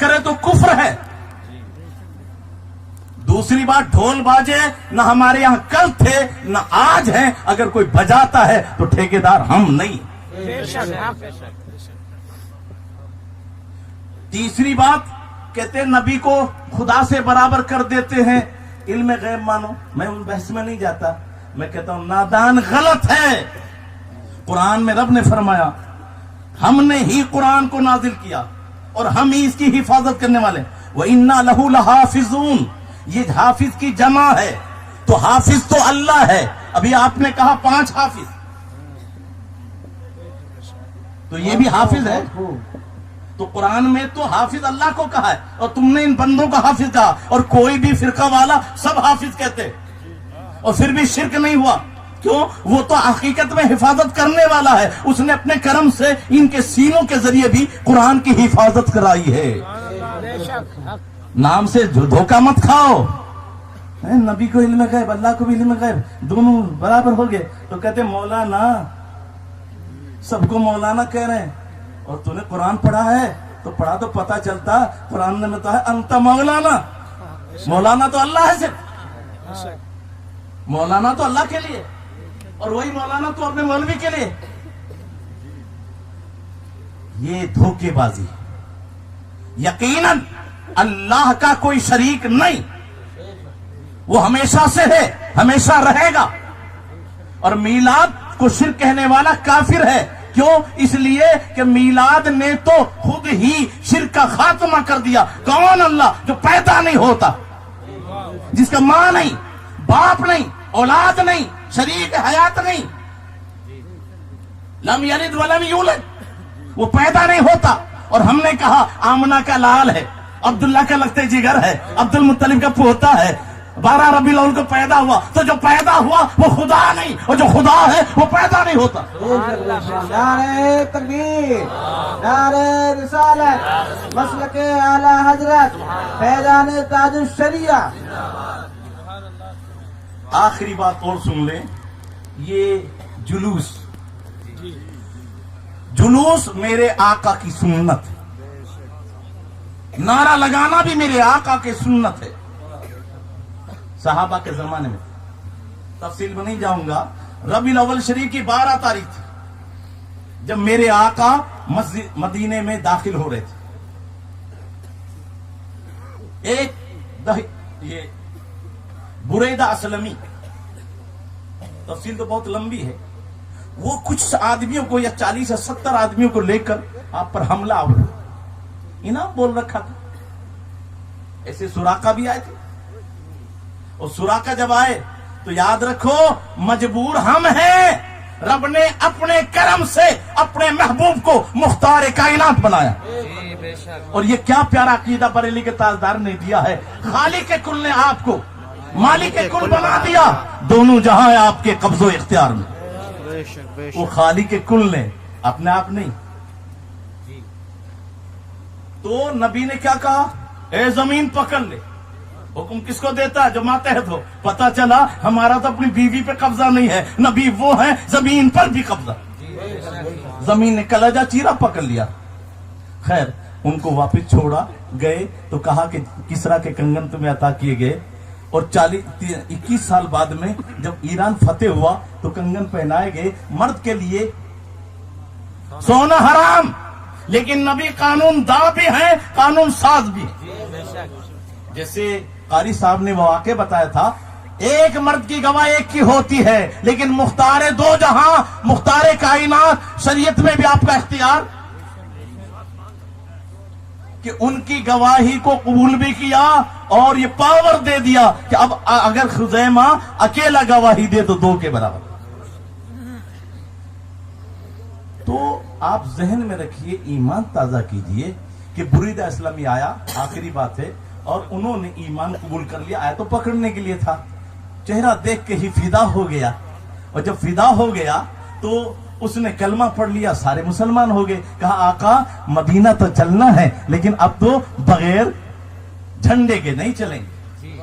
करे तो कुफ्र है। दूसरी बात, ढोल बाजे न हमारे यहां कल थे न आज हैं, अगर कोई बजाता है तो ठेकेदार हम नहीं। तीसरी बात, कहते हैं नबी को खुदा से बराबर कर देते हैं, इल्म गैब मानो। मैं उन बहस में नहीं जाता, मैं कहता हूं नादान, गलत है। कुरान में रब ने फरमाया हमने ही कुरान को नाजिल किया और हम ही इसकी हिफाजत करने वाले। व इन्ना लहू लहाफिजून, ये हाफिज की जमा है, तो हाफिज तो अल्लाह है। अभी आपने कहा 5 हाफिज, तो ये भी हाफिज है। तो कुरान में तो हाफिज अल्लाह को कहा है और तुमने इन बंदों को हाफिज कहा। और कोई भी फिरका वाला सब हाफिज कहते और फिर भी शिरक नहीं हुआ। क्यों? वो तो हकीकत में हिफाजत करने वाला है, उसने अपने कर्म से इनके सीनों के जरिए भी कुरान की हिफाजत कराई है। नाम से धोखा मत खाओ। नबी को इल्म गैब, अल्लाह को भी इल्म गैब, दोनों बराबर हो गए। तो कहते मौलाना, सबको मौलाना कह रहे हैं, और तूने कुरान पढ़ा है तो पढ़ा तो पता चलता। कुरान में तो है अंत मौलाना, मौलाना तो अल्लाह है सिर्फ, मौलाना तो अल्लाह के लिए, और वही मौलाना तो अपने मौलवी के लिए। ये धोखेबाजी। यकीनन अल्लाह का कोई शरीक नहीं, वो हमेशा से है, हमेशा रहेगा। और मीलाद को शिर्क कहने वाला काफिर है। क्यों? इसलिए कि मीलाद ने तो खुद ही शिर्क का खात्मा कर दिया। कौन? अल्लाह, जो पैदा नहीं होता, जिसका मां नहीं, बाप नहीं, औलाद नहीं, शरीक हयात नहीं, लम यलिद वलम यूलद, वो पैदा नहीं होता। और हमने कहा आमना का लाल है, अब्दुल्ला का लगते जिगर है, अब्दुल मुत्तलिब का पोता है, 12 रबीउल अव्वल को पैदा हुआ। तो जो पैदा हुआ वो खुदा नहीं, और जो खुदा है वो पैदा नहीं होता। नारे तकबीर, नारे रिसालत, मसलके आला हजरत, फैजाने ताजुश शरिया। आखिरी बात और सुन ले, ये जुलूस, जुलूस मेरे आका की सुन्नत है। नारा लगाना भी मेरे आका की सुन्नत है। सहाबा के जमाने में, तफसील में नहीं जाऊंगा, रबीउल अव्वल शरीफ की 12 तारीख थी जब मेरे आका मस्जिद मदीने में दाखिल हो रहे थे। ये बुरैदा असलमी, तफसील तो बहुत लंबी है, वो कुछ आदमियों को या 40 या 70 आदमियों को लेकर आप पर हमला आवड़ा, इनाम बोल रखा था। ऐसे सुराका भी आए थे, और सुराका जब आए तो याद रखो मजबूर हम हैं। रब ने अपने करम से अपने महबूब को मुख्तार कायनात बनाया। और ये क्या प्यारा अकीदा बरेली के ताजदार ने दिया है। खालिक के कुल ने आपको मालिक के कुल बना दिया। दोनों जहां है आपके कब्जो इख्तियार में। वो खालिक के कुल ने, अपने आप नहीं। तो नबी ने क्या कहा? ए जमीन पकड़ ले। हुक्म किसको देता है? जो मातहत हो। पता चला हमारा तो अपनी बीवी पे कब्जा नहीं है, नबी वो है जमीन पर भी कब्जा। जमीन ने कलेजा चीरा पकड़ लिया। खैर उनको वापस छोड़ा, गए तो कहा कि किसरा के कंगन तुम्हें अता किए गए। और 21 साल बाद में जब ईरान फतेह हुआ तो कंगन पहनाए गए। मर्द के लिए सोना हराम, लेकिन नबी कानून दा भी है, कानून साज भी है। जैसे कारी साहब ने वो वाक़या बताया था, एक मर्द की गवाह एक की होती है, लेकिन मुख्तार दो जहां, मुख्तार कायनात, शरीयत में भी आपका इख्तियार कि उनकी गवाही को कबूल भी किया और ये पावर दे दिया कि अब अगर खुजैमा अकेला गवाही दे तो 2 के बराबर। तो आप जहन में रखिए, ईमान ताजा कीजिए कि बुरैदा इस्लामी आया, आखिरी बात है, और उन्होंने ईमान कबूल कर लिया। आया तो पकड़ने के लिए था, चेहरा देख के ही फिदा हो गया। और जब फिदा हो गया तो उसने कलमा पढ़ लिया, सारे मुसलमान हो गए। कहा आका मदीना तो चलना है, लेकिन अब तो बगैर झंडे के नहीं चलेंगे।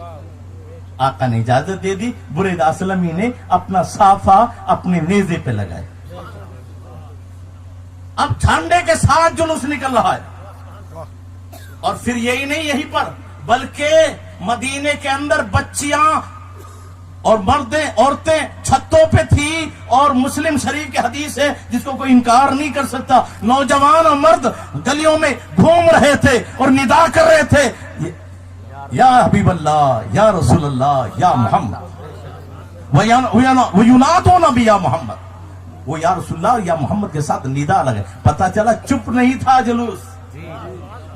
आका ने इजाजत दे दी। बुरैदा असलमी ने अपना साफा अपने नेजे पे लगाया। अब झंडे के साथ जुलूस निकल रहा है। اور پھر یہی نہیں یہیں پر بلکہ مدینے کے اندر بچیاں اور مردیں عورتیں چھتوں پہ تھی، اور مسلم شریف کی حدیث ہے جس کو کوئی انکار نہیں کر سکتا، نوجوان اور مرد گلیوں میں گھوم رہے تھے اور ندا کر رہے تھے، یا حبیب اللہ، یا رسول اللہ، یا محمد، وَيُنَادُونَ بِيَا محمد، وہ یا رسول اللہ یا محمد کے ساتھ ندا لگے. پتا چلا چپ نہیں تھا جلوس،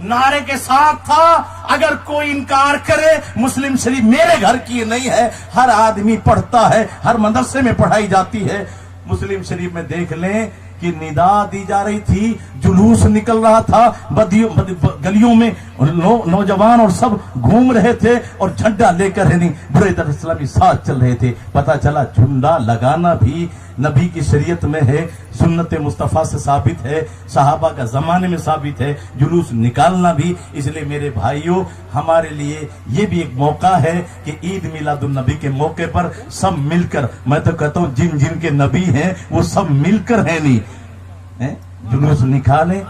نعرے کے ساتھ تھا. اگر کوئی انکار کرے مسلم شریف میرے گھر کی نہیں ہے، ہر آدمی پڑھتا ہے، ہر مدرسے میں پڑھائی جاتی ہے. مسلم شریف میں دیکھ لیں کہ ندا دی جا رہی تھی، جلوس نکل رہا تھا، گلیوں میں نوجوان اور سب گھوم رہے تھے اور جھنڈا لے کر برے در اسلامی ساتھ چل رہے تھے. پتا چلا جھنڈا لگانا بھی نبی کی شریعت میں ہے، سنت مصطفیٰ سے ثابت ہے، صحابہ کا زمانے میں ثابت ہے، جلوس نکالنا بھی. اس لیے میرے بھائیوں، ہمارے لیے یہ بھی ایک موقع ہے کہ عید میلاد النبی کے موقع پر سب مل کر، میں تو کہتا ہوں جن جن کے نبی ہیں وہ سب مل کر ہیں نہیں جلوس نکالیں.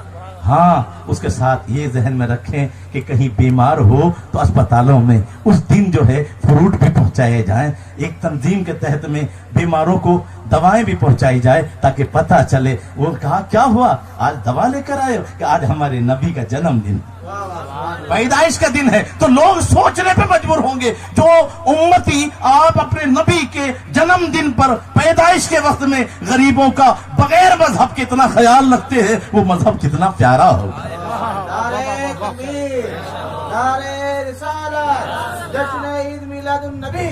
ہاں اس کے ساتھ یہ ذہن میں رکھیں کہ کہیں بیمار ہو تو اسپتالوں میں اس دن جو ہے فروٹ بھی پہنچائے جائیں، ایک تنظیم کے تحت میں بیماروں کو دوائیں بھی پہنچائی جائے تاکہ پتہ چلے. وہ کہا کیا ہوا، آج دوا لے کر آئے ہو؟ کہ آج ہمارے نبی کا جنم دن، پیدائش کا دن ہے. تو لوگ سوچنے پہ مجبور ہوں گے، جو امتی آپ اپنے نبی کے جنم دن پر پیدائش کے وقت میں غریبوں کا بغیر مذہب کے اتنا خیال رکھتے ہیں، وہ مذہب کتنا پیارا ہوگا. نعرہ تکبیر، نعرہ رسالت، جشن عید میلاد النبی.